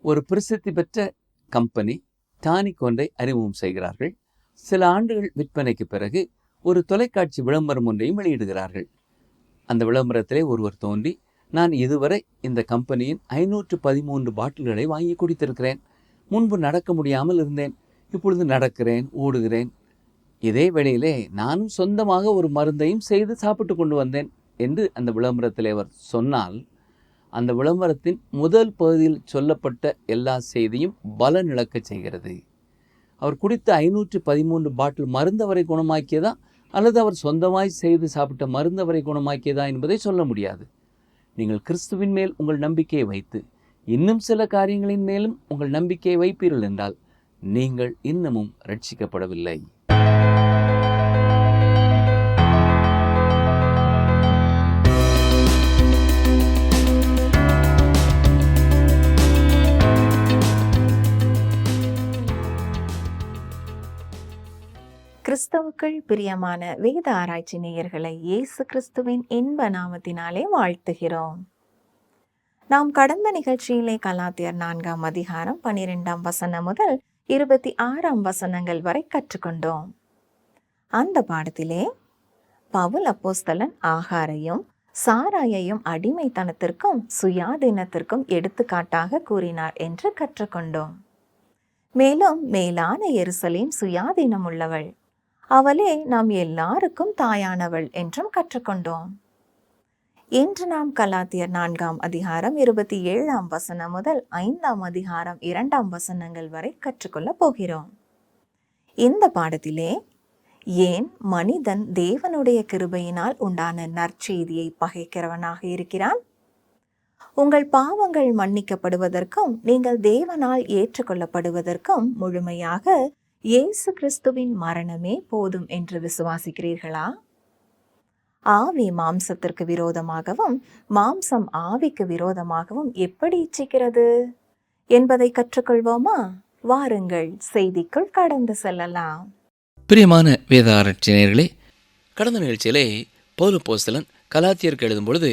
ஒரு பிரசித்தி பெற்ற கம்பெனி டானிக் ஒன்றை அறிமுகம் செய்கிறார்கள். சில ஆண்டுகள் விற்பனைக்கு பிறகு ஒரு தொலைக்காட்சி விளம்பரம் ஒன்றையும் வெளியிடுகிறார்கள். அந்த விளம்பரத்திலே ஒருவர் தோன்றி, நான் இதுவரை இந்த கம்பெனியின் 513 பாட்டில்களை வாங்கி குடித்திருக்கிறேன். முன்பு நடக்க முடியாமல் இருந்தேன், இப்பொழுது நடக்கிறேன், ஓடுகிறேன். இதே வேளையிலே நானும் சொந்தமாக ஒரு மருந்தையும் செய்து சாப்பிட்டு கொண்டு வந்தேன் என்று அந்த விளம்பரத்திலே அவர் சொன்னால், அந்த விளம்பரத்தின் முதல் பகுதியில் சொல்லப்பட்ட எல்லா செய்தியும் பலனிழக்க செய்கிறது. அவர் குடித்த 513 பாட்டில் மருந்தவரை குணமாக்கியதா அல்லது அவர் சொந்தமாய் செய்து சாப்பிட்ட மருந்தவரை குணமாக்கியதா என்பதை சொல்ல முடியாது. நீங்கள் கிறிஸ்துவின் மேல் உங்கள் நம்பிக்கையை வைத்து இன்னும் சில காரியங்களின் மேலும் உங்கள் நம்பிக்கையை வைப்பீர்கள் என்றால் நீங்கள் இன்னமும் ரட்சிக்கப்படவில்லை. கிறிஸ்தவுக்குள் பிரியமான வேத ஆராய்ச்சி நேயர்களை இயேசு கிறிஸ்துவின் இன்ப நாமத்தினாலே வாழ்த்துகிறோம். நாம் கடந்த நிகழ்ச்சியிலே கலாத்தியர் 4ஆம் அதிகாரம் 12ஆம் வசனம் முதல் 26ஆம் வசனங்கள் வரை கற்றுக்கொண்டோம். அந்த பாடத்திலே பவுல் அப்போஸ்தலன் ஆகாரையும் சாராயையும் அடிமைத்தனத்திற்கும் சுயாதீனத்திற்கும் எடுத்துக்காட்டாக கூறினார் என்று கற்றுக்கொண்டோம். மேலும் மேலான எருசலேம் சுயாதீனம் உள்ளவள், அவளே நாம் எல்லாருக்கும் தாயானவள் என்றும் கற்றுக்கொண்டோம். இன்று நாம் கலாத்தியர் 4ஆம் அதிகாரம் 27ஆம் வசனம் முதல் 5ஆம் அதிகாரம் 2ஆம் வசனங்கள் வரை கற்றுக்கொள்ள போகிறோம். இந்த பாடத்திலே ஏன் மனிதன் தேவனுடைய கிருபையினால் உண்டான நற்செய்தியை பகைக்கிறவனாக இருக்கிறான், உங்கள் பாவங்கள் மன்னிக்கப்படுவதற்கும் நீங்கள் தேவனால் ஏற்றுக்கொள்ளப்படுவதற்கும் முழுமையாக இயேசு கிறிஸ்துவின் மரணமே போதும் என்று விசுவாசிக்கிறீர்களா? ஆவி மாம்சத்திற்கு விரோதமாகவும் மாம்சம் ஆவிக்கு விரோதமாகவும் எப்படி இச்சிக்கிறது என்பதை கற்றுக்கொள்வோமா? வாருங்கள், செய்திக்குள் கடந்து செல்லலாம். பிரியமான வேத ஆராய்ச்சியர்களே, கடந்த நிகழ்ச்சியிலே பவுல் அப்போஸ்தலன் கலாத்தியருக்கு எழுதும் பொழுது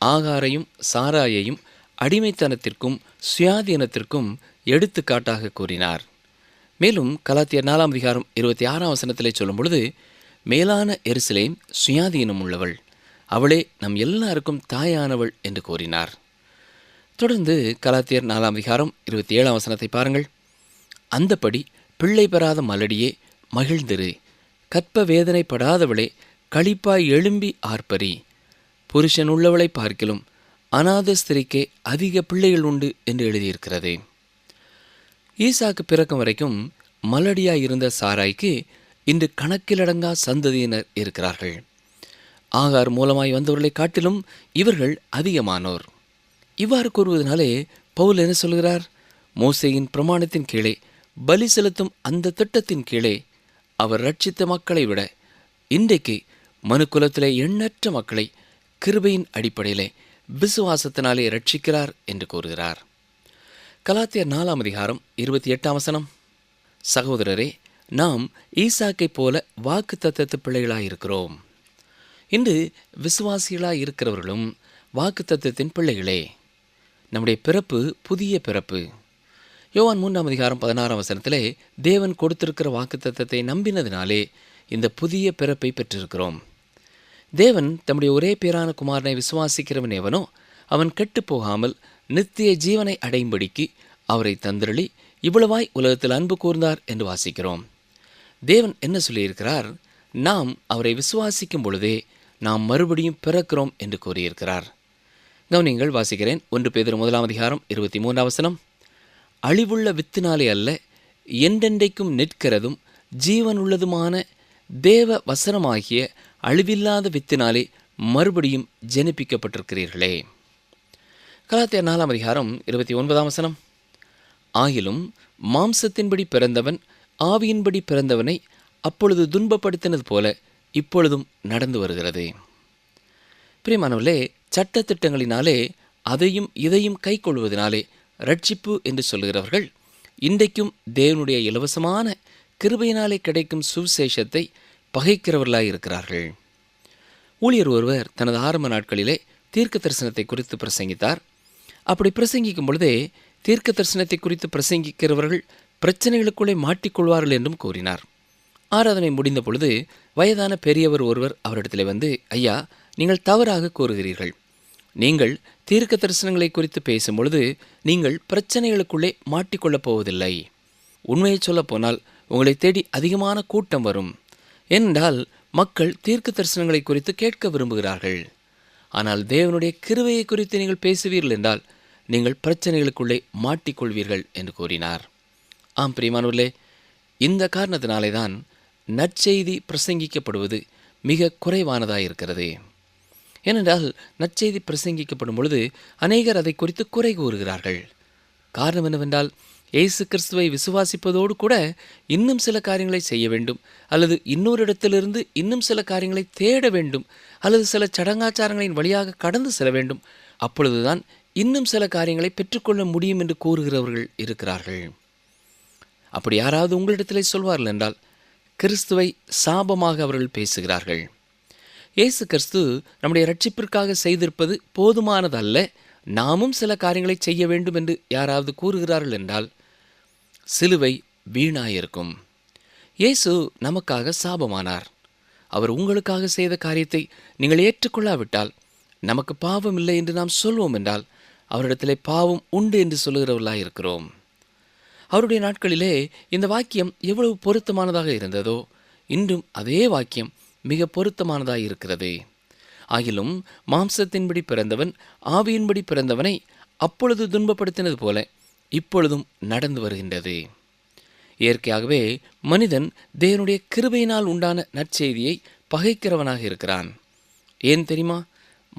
ஆகாரையும் சாராயையும் அடிமைத்தனத்திற்கும் சுயாதீனத்திற்கும் எடுத்துக்காட்டாக கூறினார். மேலும் கலாத்தியர் 4ஆம் அதிகாரம் 26ஆம் வசனத்திலே சொல்லும் பொழுது மேலான எருசலேம் சுயாதீனம் உள்ளவள், அவளே நம் எல்லாருக்கும் தாயானவள் என்று கூறினார். தொடர்ந்து கலாத்தியர் 4ஆம் அதிகாரம் 27ஆம் வசனத்தை பாருங்கள். அந்தப்படி பிள்ளை பெறாத மலடியே மகிழ்ந்திரு, கற்ப வேதனைப்படாதவளே களிப்பாய் எழும்பி ஆர்ப்பரி, புருஷன் உள்ளவளை பார்க்கிலும் அநாத ஸ்திரிக்கே அதிக பிள்ளைகள் உண்டு என்று எழுதியிருக்கிறது. ஈசாக்கு பிறக்கும் வரைக்கும் மலடியாய் இருந்த சாராய்க்கு இன்று கணக்கிலடங்கா சந்ததியினர் இருக்கிறார்கள். ஆகார் மூலமாய் வந்தவர்களை காட்டிலும் இவர்கள் அதிகமானோர். இவ்வாறு கூறுவதனாலே பவுல் என்ன சொல்கிறார்? மோசேயின் பிரமாணத்தின் கீழே பலி செலுத்தும் அந்த திட்டத்தின் கீழே அவர் ரட்சித்த மக்களை விட இன்றைக்கு மனுக்குலத்திலே எண்ணற்ற மக்களை கிருபையின் அடிப்படையிலே விசுவாசத்தினாலே ரட்சிக்கிறார் என்று கூறுகிறார். கலாத்தியர் 4ஆம் அதிகாரம் 28ஆம் வசனம், சகோதரரே, நாம் ஈசாக்கை போல வாக்கு தத்தத்து பிள்ளைகளாயிருக்கிறோம். இன்று விசுவாசிகளாயிருக்கிறவர்களும் வாக்கு தத்தத்தின் பிள்ளைகளே. நம்முடைய பிறப்பு புதிய பிறப்பு. யோவான் 3ஆம் அதிகாரம் 16ஆம் வசனத்திலே தேவன் கொடுத்திருக்கிற வாக்கு தத்தத்தை நம்பினதினாலே இந்த புதிய பிறப்பை பெற்றிருக்கிறோம். தேவன் தம்முடைய ஒரே பேரான குமாரனை விசுவாசிக்கிறவன் எவனோ அவன் கெட்டு போகாமல் நித்திய ஜீவனை அடையும்படிக்கு அவரை தந்திரளி இவ்வளவாய் உலகத்தில் அன்பு கூர்ந்தார் என்று வாசிக்கிறோம். தேவன் என்ன சொல்லியிருக்கிறார்? நாம் அவரை விசுவாசிக்கும் பொழுதே நாம் மறுபடியும் பிறக்கிறோம் என்று கூறியிருக்கிறார். கவனிங்கள், வாசிக்கிறேன். 1 பேதுரு 1ஆம் அதிகாரம் 23ஆம் வசனம், அழிவுள்ள வித்தினாலே அல்ல, என்றென்றைக்கும் நிற்கிறதும் ஜீவனுள்ளதுமான தேவ வசனமாகிய அழிவில்லாத வித்தினாலே மறுபடியும் ஜெனிப்பிக்கப்பட்டிருக்கிறீர்களே. கலாத்தியர் 4ஆம் அதிகாரம் 29ஆம் வசனம், ஆகிலும் மாம்சத்தின்படி பிறந்தவன் ஆவியின்படி பிறந்தவனை அப்பொழுது துன்பப்படுத்தினது போல இப்பொழுதும் நடந்து வருகிறது. பிரியமானவர்களே, சட்டத்திட்டங்களினாலே அதையும் இதையும் கை கொள்வதனாலே ரட்சிப்பு என்று சொல்லுகிறவர்கள் இன்றைக்கும் தேவனுடைய இலவசமான கிருபையினாலே கிடைக்கும் சுவிசேஷத்தை பகைக்கிறவர்களாயிருக்கிறார்கள். ஊழியர் ஒருவர் தனது ஆரம்ப நாட்களிலே தீர்க்க தரிசனத்தை குறித்து பிரசங்கித்தார். அப்படி பிரசங்கிக்கும் பொழுதே தீர்க்க தரிசனத்தை குறித்து பிரசங்கிக்கிறவர்கள் பிரச்சனைகளுக்குள்ளே மாட்டிக்கொள்வார்கள் என்றும் கூறினார். ஆராதனை முடிந்த பொழுது வயதான பெரியவர் ஒருவர் அவரிடத்திலே வந்து, ஐயா, நீங்கள் தவறாக கூறுகிறீர்கள். நீங்கள் தீர்க்க தரிசனங்களை குறித்து பேசும்பொழுது நீங்கள் பிரச்சனைகளுக்குள்ளே மாட்டிக்கொள்ளப் போவதில்லை. உண்மையை சொல்லப்போனால் உங்களை தேடி அதிகமான கூட்டம் வரும். ஏனென்றால் மக்கள் தீர்க்க தரிசனங்களை குறித்து கேட்க விரும்புகிறார்கள். ஆனால் தேவனுடைய கிருபையை குறித்து நீங்கள் பேசுவீர்கள் என்றால் நீங்கள் பிரச்சனைகளுக்குள்ளே மாட்டிக்கொள்வீர்கள் என்று கூறினார். ஆம் பிரியமானவர்களே, இந்த காரணத்தினாலே தான் நற்செய்தி பிரசங்கிக்கப்படுவது மிக குறைவானதாயிருக்கிறது. ஏனென்றால் நற்செய்தி பிரசங்கிக்கப்படும் பொழுது அநேகர் அதை குறித்து குறை கூறுகிறார்கள். காரணம் என்னவென்றால், இயேசு கிறிஸ்துவை விசுவாசிப்பதோடு கூட இன்னும் சில காரியங்களை செய்ய வேண்டும், அல்லது இன்னொரு இடத்திலிருந்து இன்னும் சில காரியங்களை தேட வேண்டும், அல்லது சில சடங்காச்சாரங்களின் வழியாக கடந்து செல்ல வேண்டும். அப்பொழுதுதான் இன்னும் சில காரியங்களை பெற்றுக்கொள்ள முடியும் என்று கூறுகிறவர்கள் இருக்கிறார்கள். அப்படி யாராவது உங்களிடத்திலே சொல்வார்கள் என்றால் கிறிஸ்துவை சாபமாக அவர்கள் பேசுகிறார்கள். இயேசு கிறிஸ்து நம்முடைய இரட்சிப்பிற்காக செய்திருப்பது போதுமானதல்ல, நாமும் சில காரியங்களை செய்ய வேண்டும் என்று யாராவது கூறுகிறார்கள் என்றால் சிலுவை வீணாயிருக்கும். இயேசு நமக்காக சாபமானார். அவர் உங்களுக்காக செய்த காரியத்தை நீங்கள் ஏற்றுக்கொள்ளாவிட்டால் நமக்கு பாவம் இல்லை என்று நாம் சொல்வோம் என்றால் அவரிடத்திலே பாவம் உண்டு என்று சொல்லுகிறவர்களாக இருக்கிறோம். அவருடைய நாட்களிலே இந்த வாக்கியம் எவ்வளவு பொருத்தமானதாக இருந்ததோ இன்றும் அதே வாக்கியம் மிக பொருத்தமானதாக இருக்கிறது. ஆகிலும் மாம்சத்தின்படி பிறந்தவன் ஆவியின்படி பிறந்தவனை அப்பொழுது துன்பப்படுத்தினது போல இப்பொழுதும் நடந்து வருகின்றது. இயற்கையாகவே மனிதன் தேவனுடைய கிருபையினால் உண்டான நற்செய்தியை பகைக்கிறவனாக இருக்கிறான். ஏன் தெரியுமா?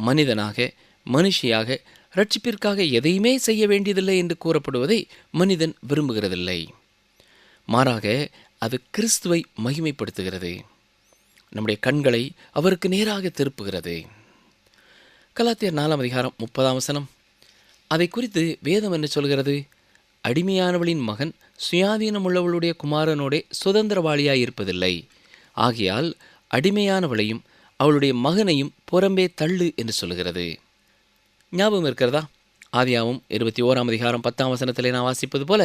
மனிதனாக மனுஷியாக இரட்சிப்பிற்காக எதையுமே செய்ய வேண்டியதில்லை என்று கூறப்படுவதை மனிதன் விரும்புகிறதில்லை. மாறாக அது கிறிஸ்துவை மகிமைப்படுத்துகிறது. நம்முடைய கண்களை அவருக்கு நேராக திருப்புகிறது. கலாத்தியர் 4:30 அதை குறித்து வேதம் என்ன சொல்கிறது? அடிமையானவளின் மகன் சுயாதீனமுள்ளவளுடைய குமாரனோடே சுதந்திரவாளியாயிருப்பதில்லை. ஆகையால் அடிமையானவளையும் அவளுடைய மகனையும் புறம்பே தள்ளு என்று சொல்கிறது. ஞாபகம் இருக்கிறதா? ஆதியாகமம் 21:10 நான் வாசிப்பது போல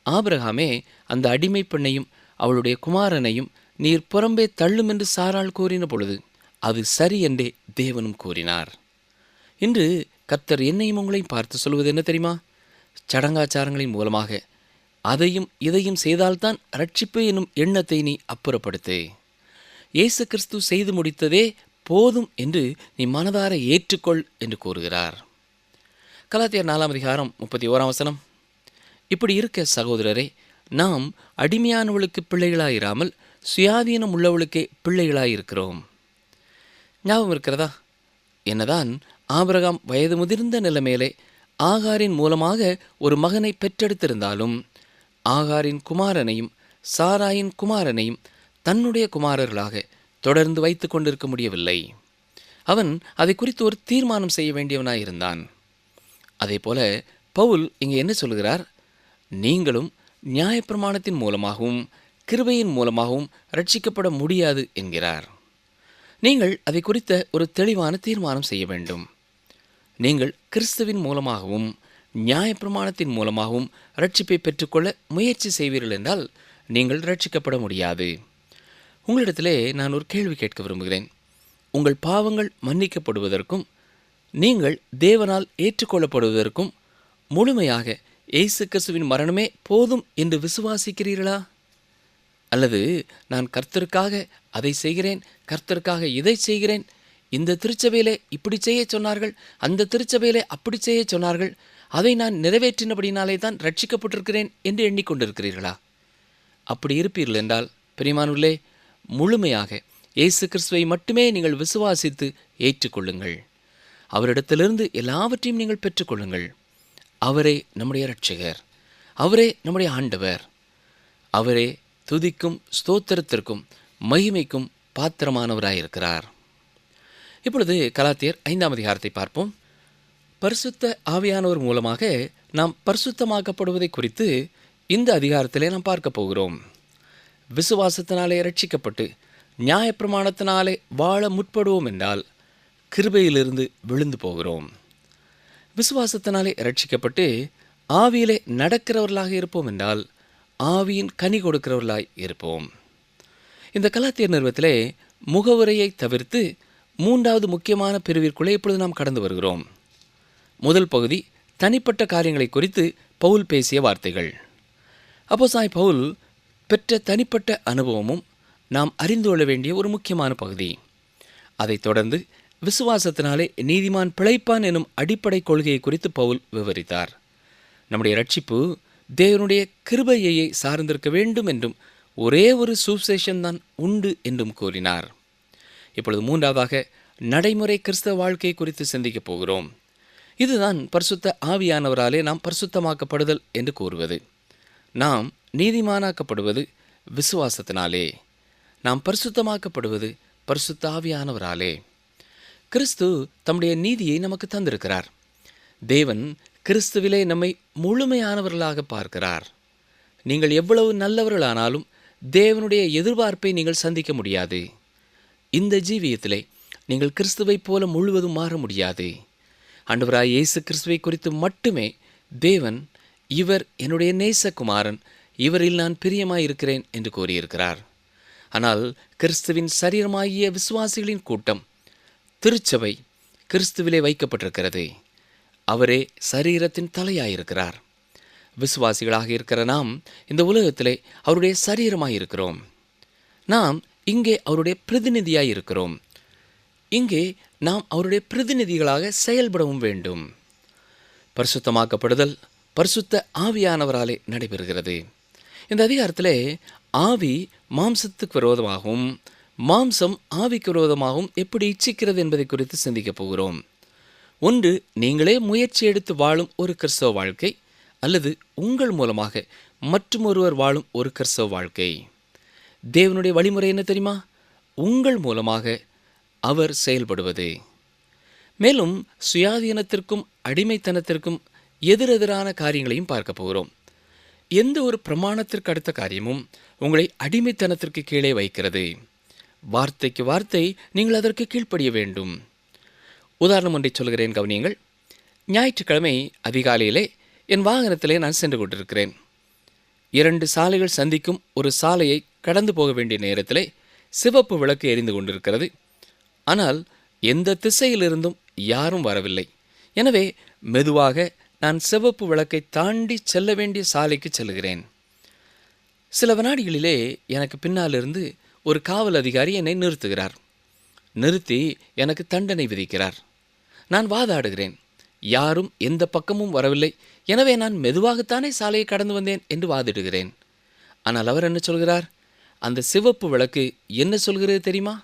ஆபிரகாமே அந்த அடிமை பெண்ணையும் அவளுடைய குமாரனையும் நீர் புறம்பே தள்ளும் என்று சாராள் கூறின பொழுது அது சரி என்றே தேவனும் கூறினார். இன்று கர்த்தர் என்னையும் உங்களையும் பார்த்து சொல்வது என்ன தெரியுமா? சடங்காச்சாரங்களின் மூலமாக அதையும் இதையும் செய்தால்தான் ரட்சிப்பு என்னும் எண்ணத்தை நீ அப்புறப்படுத்து. இயேசு கிறிஸ்து செய்து முடித்ததே போதும் என்று நீ மனதார ஏற்றுக்கொள் என்று கூறுகிறார். கலாத்தியர் 4:31 இப்படி இருக்க சகோதரரே, நாம் அடிமையானவளுக்கு பிள்ளைகளாயிராமல் சுயாதீனம் உள்ளவளுக்கே பிள்ளைகளாயிருக்கிறோம். ஞாபகம் இருக்கிறதா? என்னதான் ஆபிரகாம் வயது முதிர்ந்த நிலைமையிலே ஆகாரின் மூலமாக ஒரு மகனை பெற்றெடுத்திருந்தாலும் ஆகாரின் குமாரனையும் சாராயின் குமாரனையும் தன்னுடைய குமாரர்களாக தொடர்ந்து வைத்து கொண்டிருக்க முடியவில்லை. அவன் அதை குறித்து ஒரு தீர்மானம் செய்ய வேண்டியவனாயிருந்தான். அதே போல பவுல் இங்கே என்ன சொல்கிறார்? நீங்களும் நியாயப்பிரமாணத்தின் மூலமாகவும் கிருபையின் மூலமாகவும் ரட்சிக்கப்பட முடியாது என்கிறார். நீங்கள் அதை குறித்த ஒரு தெளிவான தீர்மானம் செய்ய வேண்டும். நீங்கள் கிறிஸ்துவின் மூலமாகவும் நியாயப்பிரமாணத்தின் மூலமாகவும் ரட்சிப்பை பெற்றுக்கொள்ள முயற்சி செய்வீர்கள் என்றால் நீங்கள் ரட்சிக்கப்பட முடியாது. உங்களிடத்திலே நான் ஒரு கேள்வி கேட்க விரும்புகிறேன். உங்கள் பாவங்கள் மன்னிக்கப்படுவதற்கும் நீங்கள் தேவனால் ஏற்றுக்கொள்ளப்படுவதற்கும் முழுமையாக இயேசு கிறிஸ்துவின் மரணமே போதும் என்று விசுவாசிக்கிறீர்களா? அல்லது நான் கர்த்தருக்காக அதை செய்கிறேன், கர்த்தருக்காக இதை செய்கிறேன், இந்த திருச்சபையிலே இப்படி செய்ய சொன்னார்கள், அந்த திருச்சபையிலே அப்படி செய்ய சொன்னார்கள், அதை நான் நிறைவேற்றினபடினாலே தான் ரட்சிக்கப்பட்டிருக்கிறேன் என்று எண்ணிக்கொண்டிருக்கிறீர்களா? அப்படி இருப்பீர்கள் என்றால் பிரியமானவர்களே, முழுமையாக இயேசு கிறிஸ்துவை மட்டுமே நீங்கள் விசுவாசித்து ஏற்றுக்கொள்ளுங்கள். அவரிடத்திலிருந்து எல்லாவற்றையும் நீங்கள் பெற்றுக்கொள்ளுங்கள். அவரே நம்முடைய இரட்சகர், அவரே நம்முடைய ஆண்டவர், அவரே துதிக்கும் ஸ்தோத்திரத்திற்கும் மகிமைக்கும் பாத்திரமானவராயிருக்கிறார். இப்பொழுது கலாத்தியர் 5 பார்ப்போம். பரிசுத்த ஆவியானவர் மூலமாக நாம் பரிசுத்தமாக்கப்படுவதை குறித்து இந்த அதிகாரத்திலே நாம் பார்க்க போகிறோம். விசுவாசத்தினாலே ரட்சிக்கப்பட்டு நியாயப்பிரமாணத்தினாலே வாழ முற்படுவோம் என்றால் கிருபையிலிருந்து விழுந்து போகிறோம். விசுவாசத்தினாலே ரட்சிக்கப்பட்டு ஆவியிலே நடக்கிறவர்களாக இருப்போம் என்றால் ஆவியின் கனி கொடுக்கிறவர்களாய் இருப்போம். இந்த கலாத்தியர் நிறுவத்திலே முகவுரையை தவிர்த்து 3வது முக்கியமான பிரிவிற்குள்ளே இப்பொழுது நாம் கடந்து வருகிறோம். முதல் பகுதி தனிப்பட்ட காரியங்களை குறித்து பவுல் பேசிய வார்த்தைகள். அப்போஸ்தலனாகிய பவுல் பெற்ற தனிப்பட்ட அனுபவமும் நாம் அறிந்து கொள்ள வேண்டிய ஒரு முக்கியமான பகுதி. அதைத் தொடர்ந்து விசுவாசத்தினாலே நீதிமான் பிழைப்பான் எனும் அடிப்படை கொள்கையை குறித்து பவுல் விவரித்தார். நம்முடைய ரட்சிப்பு தேவனுடைய கிருபையை சார்ந்திருக்க வேண்டும் என்றும் ஒரே ஒரு சுவிசேஷம் தான் உண்டு என்றும் கூறினார். இப்பொழுது 3வதாக நடைமுறை கிறிஸ்தவ வாழ்க்கை குறித்து சிந்திக்கப் போகிறோம். இதுதான் பரிசுத்த ஆவியானவராலே நாம் பரிசுத்தமாக்கப்படுதல் என்று கூறுவது. நாம் நீதிமானாக்கப்படுவது விசுவாசத்தினாலே, நாம் பரிசுத்தமாக்கப்படுவது பரிசுத்த ஆவியானவராலே. கிறிஸ்து தம்முடைய நீதியை நமக்கு தந்திருக்கிறார். தேவன் கிறிஸ்துவிலே நம்மை முழுமையானவர்களாக பார்க்கிறார். நீங்கள் எவ்வளவு நல்லவர்களானாலும் தேவனுடைய எதிர்பார்ப்பை நீங்கள் சந்திக்க முடியாது. இந்த ஜீவியத்திலே நீங்கள் கிறிஸ்துவைப் போல முழுவதும் மாற முடியாது. ஆண்டவராய் இயேசு கிறிஸ்துவை குறித்து மட்டுமே தேவன், இவர் என்னுடைய நேசகுமாரன், இவரில் நான் பிரியமாயிருக்கிறேன் என்று கூறியிருக்கிறார். ஆனால் கிறிஸ்துவின் சரீரமாகிய விசுவாசிகளின் கூட்டம், திருச்சபை கிறிஸ்துவிலே வைக்கப்பட்டிருக்கிறது. அவரே சரீரத்தின் தலையாயிருக்கிறார். விசுவாசிகளாக இருக்கிற நாம் இந்த உலகத்திலே அவருடைய சரீரமாயிருக்கிறோம். நாம் இங்கே அவருடைய பிரதிநிதியாயிருக்கிறோம். இங்கே நாம் அவருடைய பிரதிநிதிகளாக செயல்படவும் வேண்டும். பரிசுத்தமாக்கப்படுதல் பரிசுத்த ஆவியானவராலே நடைபெறுகிறது. இந்த அதிகாரத்திலே ஆவி மாம்சத்துக்கு விரோதமாகவும் மாம்சம் ஆவிக்கு விரோதமாகவும் எப்படி இச்சிக்கிறது என்பதை குறித்து சிந்திக்கப் போகிறோம். ஒன்று, நீங்களே முயற்சி எடுத்து வாழும் ஒரு கிறிஸ்தவ வாழ்க்கை, அல்லது உங்கள் மூலமாக மற்றும் ஒருவர் வாழும் ஒரு கிறிஸ்தவ வாழ்க்கை. தேவனுடைய வழிமுறை என்ன தெரியுமா? உங்கள் மூலமாக அவர் செயல்படுவது. மேலும் சுயாதீனத்திற்கும் அடிமைத்தனத்திற்கும் எதிரெதிரான காரியங்களையும் பார்க்க போகிறோம். எந்த ஒரு பிரமாணத்திற்கு அடுத்த காரியமும் உங்களை அடிமைத்தனத்திற்கு கீழே வைக்கிறது. வார்த்தைக்கு வார்த்தை நீங்கள் அதற்கு கீழ்ப்படிய வேண்டும். உதாரணம் ஒன்றை சொல்கிறேன், கவனியுங்கள். ஞாயிற்றுக்கிழமை அதிகாலையிலே என் வாகனத்திலே நான் சென்று கொண்டிருக்கிறேன். 2 சாலைகள் சந்திக்கும் ஒரு சாலையை கடந்து போக வேண்டிய நேரத்திலே சிவப்பு விளக்கு எரிந்து கொண்டிருக்கிறது. ஆனால் எந்த திசையிலிருந்தும் யாரும் வரவில்லை. எனவே மெதுவாக நான் சிவப்பு விளக்கை தாண்டி செல்ல வேண்டிய சாலைக்கு செல்கிறேன். சில வினாடிகளிலே எனக்கு பின்னாலிருந்து ஒரு காவல் அதிகாரி என்னை நிறுத்துகிறார். நிறுத்தி எனக்கு தண்டனை விதிக்கிறார். நான் வாதாடுகிறேன். யாரும் எந்த பக்கமும் வரவில்லை, எனவே நான் மெதுவாகத்தானே சாலையை கடந்து வந்தேன் என்று வாதிடுகிறேன். ஆனால் அவர் என்ன சொல்கிறார்? அந்த சிவப்பு விளக்கு என்ன சொல்கிறது தெரியுமா?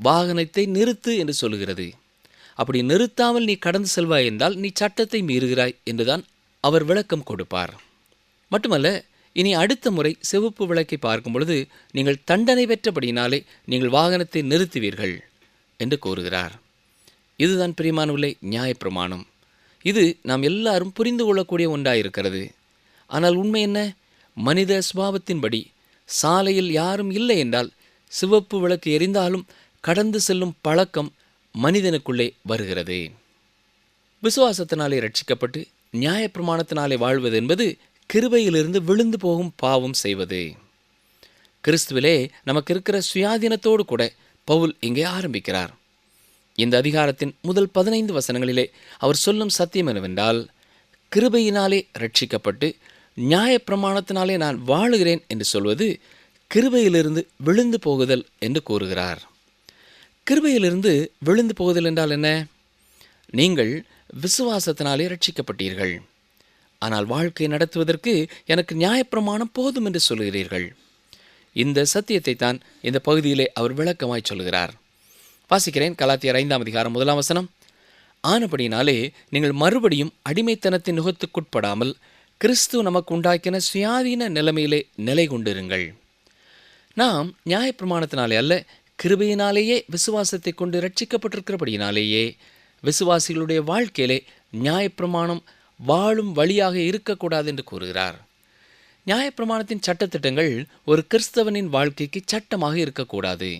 வாகனத்தை நிறுத்து என்று சொல்கிறது. அப்படி நிறுத்தாமல் நீ கடந்து செல்வாய் என்றால் நீ சட்டத்தை மீறுகிறாய் என்றுதான் அவர் விளக்கம் கொடுப்பார். மட்டுமல்ல, இனி அடுத்த முறை சிவப்பு விளக்கை பார்க்கும் பொழுது நீங்கள் தண்டனை பெற்றபடியினாலே நீங்கள் வாகனத்தை நிறுத்துவீர்கள் என்று கூறுகிறார். இதுதான் பிரியமானவர்களே நியாயப்பிரமாணம். இது நாம் எல்லாரும் புரிந்து கொள்ளக்கூடிய ஒன்றாயிருக்கிறது. ஆனால் உண்மை என்ன? மனித சுபாவத்தின்படி சாலையில் யாரும் இல்லை என்றால் சிவப்பு விளக்கு எரிந்தாலும் கடந்து செல்லும் பழக்கம் மனிதனுக்குள்ளே வருகிறது. விசுவாசத்தினாலே ரட்சிக்கப்பட்டு நியாயப்பிரமாணத்தினாலே வாழ்வது என்பது கிருபையிலிருந்து விழுந்து போகும் பாவம் செய்வது. கிறிஸ்துவிலே நமக்கு இருக்கிற சுயாதீனத்தோடு கூட பவுல் இங்கே ஆரம்பிக்கிறார். இந்த அதிகாரத்தின் முதல் 15 வசனங்களிலே அவர் சொல்லும் சத்தியம் என்னவென்றால், கிருபையினாலே ரட்சிக்கப்பட்டு நியாயப்பிரமாணத்தினாலே நான் வாழுகிறேன் என்று சொல்வது கிருபையிலிருந்து விழுந்து போகுதல் என்று கூறுகிறார். கிருபையிலிருந்து விழுந்து போகுதல் என்றால் என்ன? நீங்கள் விசுவாசத்தினாலே ரட்சிக்கப்பட்டீர்கள், ஆனால் வாழ்க்கை நடத்துவதற்கு எனக்கு நியாயப்பிரமாணம் போதும் என்று சொல்கிறீர்கள். இந்த சத்தியத்தை தான் இந்த பகுதியிலே அவர் விளக்கமாய் சொல்கிறார். வாசிக்கிறேன். கலாத்தியர் 5ஆம் அதிகாரம் 1ஆம் வசனம். ஆனபடினாலே நீங்கள் மறுபடியும் அடிமைத்தனத்தின் நுகத்துக்குட்படாமல் கிறிஸ்து நமக்கு உண்டாக்கின சுயாதீன நிலைமையிலே நிலை கொண்டிருங்கள். நாம் நியாயப்பிரமாணத்தினாலே அல்ல, கிருபையினாலேயே விசுவாசத்தை கொண்டு ரட்சிக்கப்பட்டிருக்கிறபடியினாலேயே விசுவாசிகளுடைய வாழ்க்கையிலே நியாயப்பிரமாணம் வாழும் வழியாக இருக்கக்கூடாது என்று கூறுகிறார். நியாயப்பிரமாணத்தின் சட்டத்திட்டங்கள் ஒரு கிறிஸ்தவனின் வாழ்க்கைக்கு சட்டமாக இருக்கக்கூடாது.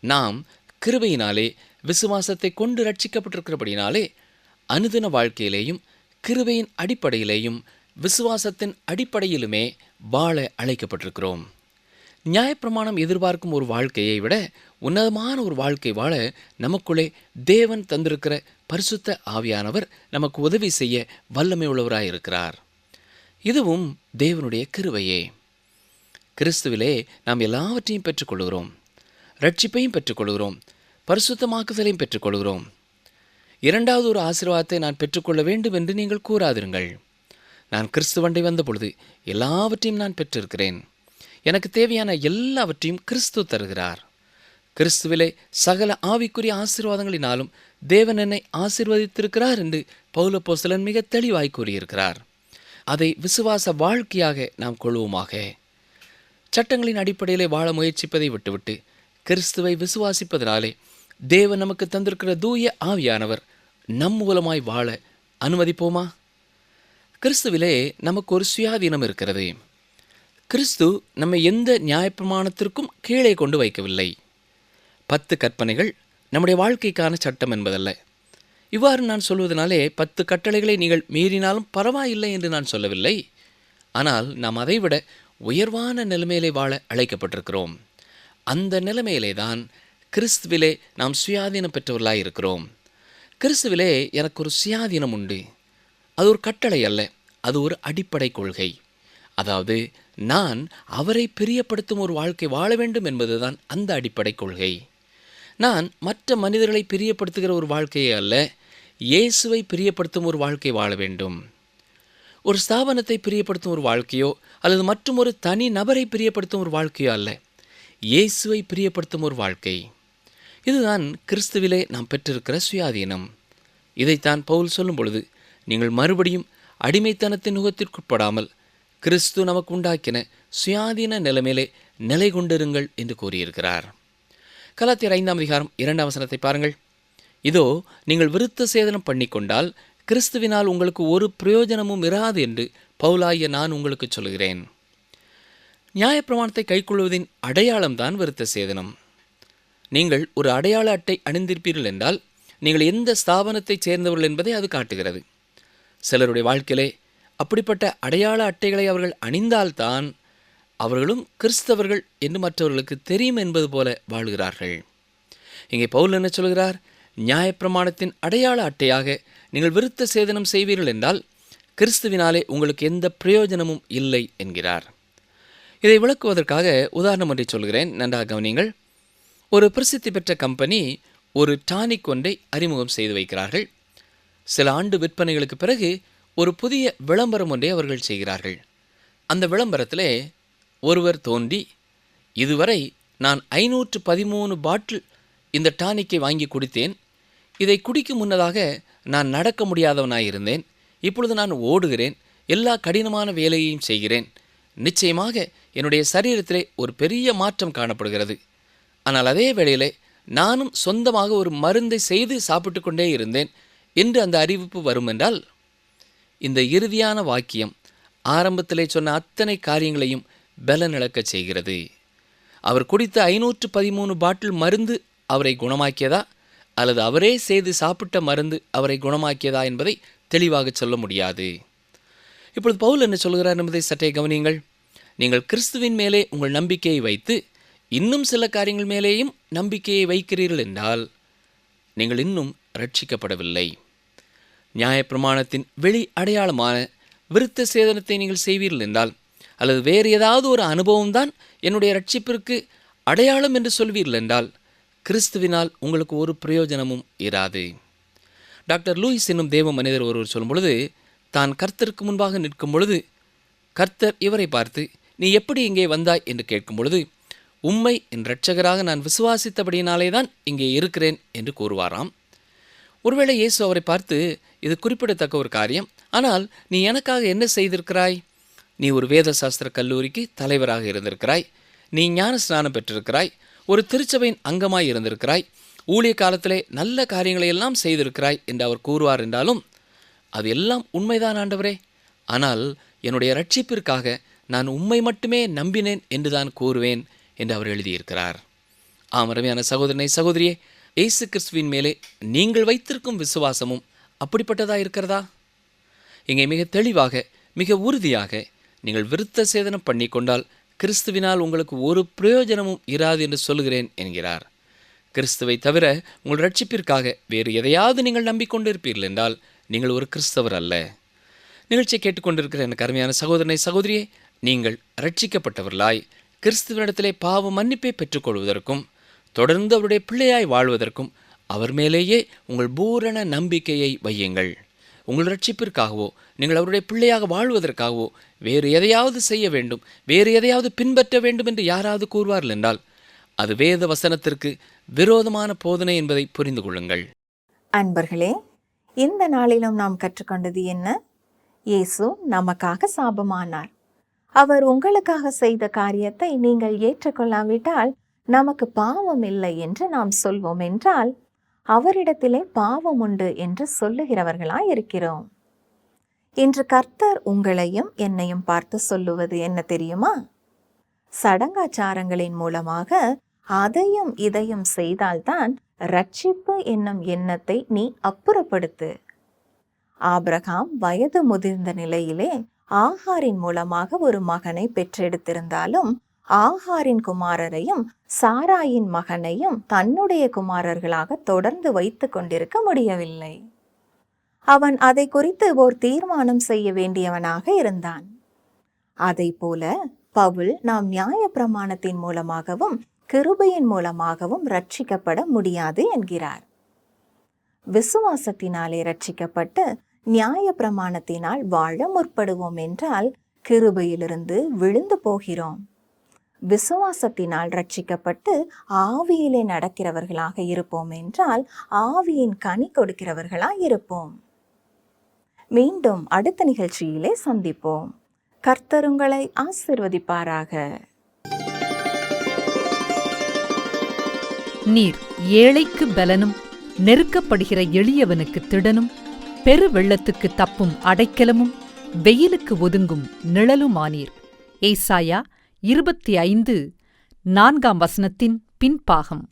நாம் கிருபையினாலே விசுவாசத்தை கொண்டு ரட்சிக்கப்பட்டிருக்கிறபடினாலே அனுதின வாழ்க்கையிலேயும் கிருபையின் அடிப்படையிலேயும் விசுவாசத்தின் அடிப்படையிலுமே வாழ அழைக்கப்பட்டிருக்கிறோம். நியாயப்பிரமாணம் எதிர்பார்க்கும் ஒரு வாழ்க்கையை விட உன்னதமான ஒரு வாழ்க்கை வாழ நமக்குள்ளே தேவன் தந்திருக்கிற பரிசுத்த ஆவியானவர் நமக்கு உதவி செய்ய வல்லமை உள்ளவராயிருக்கிறார். இதுவும் தேவனுடைய கிருபையே. கிறிஸ்துவிலே நாம் எல்லாவற்றையும் பெற்றுக்கொள்கிறோம். ரட்சிப்பையும் பெற்றுக்கொள்கிறோம், பரிசுத்தமாக்குதலையும் பெற்றுக்கொள்கிறோம். இரண்டாவது ஒரு ஆசீர்வாதத்தை நான் பெற்றுக்கொள்ள வேண்டும் என்று நீங்கள் கூறாதிருங்கள். நான் கிறிஸ்துவண்டை வந்த பொழுது எல்லாவற்றையும் நான் பெற்றிருக்கிறேன். எனக்கு தேவையான எல்லாவற்றையும் கிறிஸ்து தருகிறார். கிறிஸ்துவிலே சகல ஆவிக்குரிய ஆசீர்வாதங்களினாலும் தேவன் என்னை ஆசீர்வதித்திருக்கிறார் என்று பவுல் அப்போஸ்தலன் மிக தெளிவாய் கூறியிருக்கிறார். அதை விசுவாச வாழ்க்கையாக நாம் கொள்வோமாக. சட்டங்களின் அடிப்படையிலே வாழ முயற்சிப்பதை விட்டுவிட்டு கிறிஸ்துவை விசுவாசிப்பதனாலே தேவன் நமக்கு தந்திருக்கிற தூய ஆவியானவர் நம் மூலமாய் வாழ அனுமதிப்போமா? கிறிஸ்துவிலே நமக்கு ஒரு சுயாதீனம் இருக்கிறது. கிறிஸ்து நம்மை எந்த நியாயப்பிரமாணத்திற்கும் கீழே கொண்டு வைக்கவில்லை. 10 கற்பனைகள் நம்முடைய வாழ்க்கைக்கான சட்டம் என்பதல்ல. இவ்வாறு நான் சொல்வதனாலே 10 கட்டளைகளை நீங்கள் மீறினாலும் பரவாயில்லை என்று நான் சொல்லவில்லை. ஆனால் நாம் அதைவிட உயர்வான நிலைமையிலே வாழ அழைக்கப்பட்டிருக்கிறோம். அந்த நிலைமையிலே தான் கிறிஸ்துவிலே நாம் சுயாதீனம் பெற்றவர்களாய் இருக்கிறோம். கிறிஸ்துவிலே எனக்கு ஒரு சுயாதீனம் உண்டு. அது ஒரு கட்டளை அல்ல, அது ஒரு அடிப்படை கொள்கை. அதாவது நான் அவரை பிரியப்படுத்தும் ஒரு வாழ்க்கை வாழ வேண்டும் என்பதுதான் அந்த அடிப்படை கொள்கை. நான் மற்ற மனிதர்களை பிரியப்படுத்துகிற ஒரு வாழ்க்கையே அல்ல, இயேசுவை பிரியப்படுத்தும் ஒரு வாழ்க்கை வாழ வேண்டும். ஒரு ஸ்தாபனத்தை பிரியப்படுத்தும் ஒரு வாழ்க்கையோ அல்லது மற்றும் ஒரு தனி நபரை பிரியப்படுத்தும் ஒரு வாழ்க்கையோ அல்ல, இயேசுவை பிரியப்படுத்தும் ஒரு வாழ்க்கை. இதுதான் கிறிஸ்துவிலே நாம் பெற்றிருக்கிற சுயாதீனம். இதைத்தான் பவுல் சொல்லும் பொழுது, நீங்கள் மறுபடியும் அடிமைத்தனத்தின் நுகத்திற்குட்படாமல் கிறிஸ்து நமக்கு உண்டாக்கின சுயாதீன நிலைமையிலே நிலை கொண்டிருங்கள் என்று கூறியிருக்கிறார். கலாத்தியர் 5:2 பாருங்கள். இதோ நீங்கள் விருத்த சேதனம் பண்ணிக்கொண்டால் கிறிஸ்துவினால் உங்களுக்கு ஒரு பிரயோஜனமும் இராது என்று பவுலாகிய நான் உங்களுக்கு சொல்கிறேன். நியாயப்பிரமாணத்தை கைக்கொள்வதின் அடையாளம்தான் விருத்த சேதனம். நீங்கள் ஒரு அடையாள அட்டை அணிந்திருப்பீர்கள் என்றால் நீங்கள் எந்த ஸ்தாபனத்தைச் சேர்ந்தவர்கள் என்பதை அது காட்டுகிறது. சிலருடைய வாழ்க்கையிலே அப்படிப்பட்ட அடையாள அட்டைகளை அவர்கள் அணிந்தால்தான் அவர்களும் கிறிஸ்தவர்கள் என்று மற்றவர்களுக்கு தெரியும் என்பது போல வாழ்கிறார்கள். இங்கே பவுல் என்ன சொல்கிறார்? நியாயப்பிரமாணத்தின் அடையாள அட்டையாக நீங்கள் விருத்த சேதனம் செய்வீர்கள் என்றால் கிறிஸ்துவினாலே உங்களுக்கு எந்த பிரயோஜனமும் இல்லை என்கிறார். இதை விளக்குவதற்காக உதாரணம் ஒன்றை சொல்கிறேன், நன்றாக கவனியுங்கள். ஒரு பிரசித்தி பெற்ற கம்பெனி ஒரு டானிக் ஒன்றை அறிமுகம் செய்து வைக்கிறார்கள். சில ஆண்டு விற்பனைகளுக்கு பிறகு ஒரு புதிய விளம்பரம் ஒன்றை அவர்கள் செய்கிறார்கள். அந்த விளம்பரத்திலே ஒருவர் தோன்றி, இதுவரை நான் 513 பாட்டில் இந்த டானிக்கை வாங்கி குடித்தேன். இதை குடிக்கும் முன்னதாக நான் நடக்க முடியாதவனாயிருந்தேன். இப்பொழுது நான் ஓடுகிறேன், எல்லா கடினமான வேலையையும் செய்கிறேன். நிச்சயமாக என்னுடைய சரீரத்திலே ஒரு பெரிய மாற்றம் காணப்படுகிறது. ஆனால் அதே வேளையிலே நானும் சொந்தமாக ஒரு மருந்தை செய்து சாப்பிட்டு கொண்டே இருந்தேன் என்று அந்த அறிவிப்பு வரும் என்றால், இந்த இறுதியான வாக்கியம் ஆரம்பத்திலே சொன்ன அத்தனை காரியங்களையும் பலனிழக்கச் செய்கிறது. அவர் குடித்த 513 பாட்டில் மருந்து அவரை குணமாக்கியதா அல்லது அவரே செய்து சாப்பிட்ட மருந்து அவரை குணமாக்கியதா என்பதை தெளிவாக சொல்ல முடியாது. இப்பொழுது பவுல் என்ன சொல்கிறார் என்பதை சற்றே கவனியுங்கள். நீங்கள் கிறிஸ்துவின் மேலே உங்கள் நம்பிக்கையை வைத்து இன்னும் சில காரியங்கள் மேலேயும் நம்பிக்கையை வைக்கிறீர்கள் என்றால் நீங்கள் இன்னும் ரட்சிக்கப்படவில்லை. நியாயப்பிரமாணத்தின் வெளி அடையாளமான விருத்த சேதனத்தை நீங்கள் செய்வீர்கள் என்றால் அல்லது வேறு ஏதாவது ஒரு அனுபவம்தான் என்னுடைய ரட்சிப்பிற்கு அடையாளம் என்று சொல்வீர்கள் என்றால் கிறிஸ்துவினால் உங்களுக்கு ஒரு பிரயோஜனமும் இராது. டாக்டர் லூயிஸ் என்னும் தேவ மனிதர் ஒருவர் சொல்லும் பொழுது, தான் கர்த்தருக்கு முன்பாக நிற்கும் பொழுது கர்த்தர் இவரை பார்த்து, நீ எப்படி இங்கே வந்தாய் என்று கேட்கும் பொழுது, உம்மை என் இரட்சகராக நான் விசுவாசித்தபடியினாலே தான் இங்கே இருக்கிறேன் என்று கூறுவாராம். ஒருவேளை இயேசு அவரை பார்த்து, இது குறிப்பிடத்தக்க ஒரு காரியம், ஆனால் நீ எனக்காக என்ன செய்திருக்கிறாய்? நீ ஒரு வேத சாஸ்திர கல்லூரிக்கு தலைவராக இருந்திருக்கிறாய், நீ ஞான ஸ்நானம் பெற்றிருக்கிறாய், ஒரு திருச்சபையின் அங்கமாய் இருந்திருக்கிறாய், ஊழிய காலத்திலே நல்ல காரியங்களை எல்லாம் செய்திருக்கிறாய் என்று அவர் கூறுவார் என்றாலும், அது எல்லாம் உண்மைதான் ஆண்டவரே, ஆனால் என்னுடைய ரட்சிப்பிற்காக நான் உம்மை மட்டுமே நம்பினேன் என்றுதான் கூறுவேன் என்று அவர் எழுதியிருக்கிறார். ஆம், அருமையான சகோதரனை சகோதரியே, இயேசு கிறிஸ்துவின் மேலே நீங்கள் வைத்திருக்கும் விசுவாசமும் அப்படிப்பட்டதா இருக்கிறதா? இங்கே மிக தெளிவாக, மிக உறுதியாக, நீங்கள் விருத்த சேதனம் பண்ணிக்கொண்டால் கிறிஸ்துவினால் உங்களுக்கு ஒரு பிரயோஜனமும் இராது என்று சொல்லுகிறேன் என்கிறார். கிறிஸ்துவை தவிர உங்கள் ரட்சிப்பிற்காக வேறு எதையாவது நீங்கள் நம்பிக்கொண்டிருப்பீர்கள் என்றால் நீங்கள் ஒரு கிறிஸ்தவர் அல்ல. நிகழ்ச்சியை கேட்டுக்கொண்டிருக்கிற எனக்கு அருமையான சகோதரனை, சகோதரியே, நீங்கள் ரட்சிக்கப்பட்டவர்களாய் கிறிஸ்துவனிடத்திலே பாவ மன்னிப்பை பெற்றுக்கொள்வதற்கும் தொடர்ந்து அவருடைய பிள்ளையாய் வாழ்வதற்கும் அவர் மேலேயே உங்கள் பூரண நம்பிக்கையை வையுங்கள். உங்கள் ரட்சிப்பிற்காகவோ நீங்கள் அவருடைய பிள்ளையாக வாழ்வதற்காகவோ வேறு எதையாவது செய்ய வேண்டும், வேறு எதையாவது பின்பற்ற வேண்டும் என்று யாராவது கூறுவார்கள் என்றால் அது வேத வசனத்திற்கு விரோதமான போதனை என்பதை புரிந்து கொள்ளுங்கள். அன்பர்களே, இந்த நாளிலும் நாம் கற்றுக்கொண்டது என்ன? இயேசு நமக்காக சாபமானார். அவர் உங்களுக்காக செய்த காரியத்தை நீங்கள் ஏற்றுக்கொள்ளாவிட்டால் நமக்கு பாவம் இல்லை என்று நாம் சொல்வோம் என்றால் அவரிடத்திலே பாவம் உண்டு என்று சொல்லுகிறவர்களாய் இருக்கிறோம். இன்று கர்த்தர் உங்களையும் என்னையும் பார்த்து சொல்லுவது என்ன தெரியுமா? சடங்காச்சாரங்களின் மூலமாக அதையும் இதையும் செய்தால்தான் ரட்சிப்பு என்னும் எண்ணத்தை நீ அப்புறப்படுத்து. ஆபிரகாம் வயது முதிர்ந்த நிலையிலே ஆகாரின் மூலமாக ஒரு மகனை பெற்றெடுத்திருந்தாலும் ஆகாரின் குமாரரையும் சாராயின் மகனையும் தன்னுடைய குமாரர்களாக தொடர்ந்து வைத்து கொண்டிருக்க முடியவில்லை. அவன் அதை குறித்து ஓர் தீர்மானம் செய்ய வேண்டியவனாக இருந்தான். அதை போல பவுல் நாம் நியாய பிரமாணத்தின் மூலமாகவும் கிருபையின் மூலமாகவும் ரட்சிக்கப்பட முடியாது என்கிறார். விசுவாசத்தினாலே ரட்சிக்கப்பட்டு நியாய பிரமாணத்தினால் வாழ முற்படுவோம் என்றால் கிருபையிலிருந்து விழுந்து போகிறோம். விசுவாசத்தினால் ரட்சிக்கப்பட்டு ஆவியிலே நடக்கிறவர்களாக இருப்போம் என்றால் ஆவியின் கனி கொடுக்கிறவர்களாய் இருப்போம். மீண்டும் அடுத்த நிகழ்ச்சியிலே சந்திப்போம். கர்த்தர் உங்களை ஆசீர்வதிப்பாராக. நீர் ஏழைக்கு பலனும் நெருக்கப்படுகிற எளியவனுக்கு திடனும் பெரு வெள்ளத்துக்கு தப்பும் அடைக்கலமும் வெயிலுக்கு ஒதுங்கும் நிழலுமானீர். ஏசாயா 25:4 பின்பாகம்.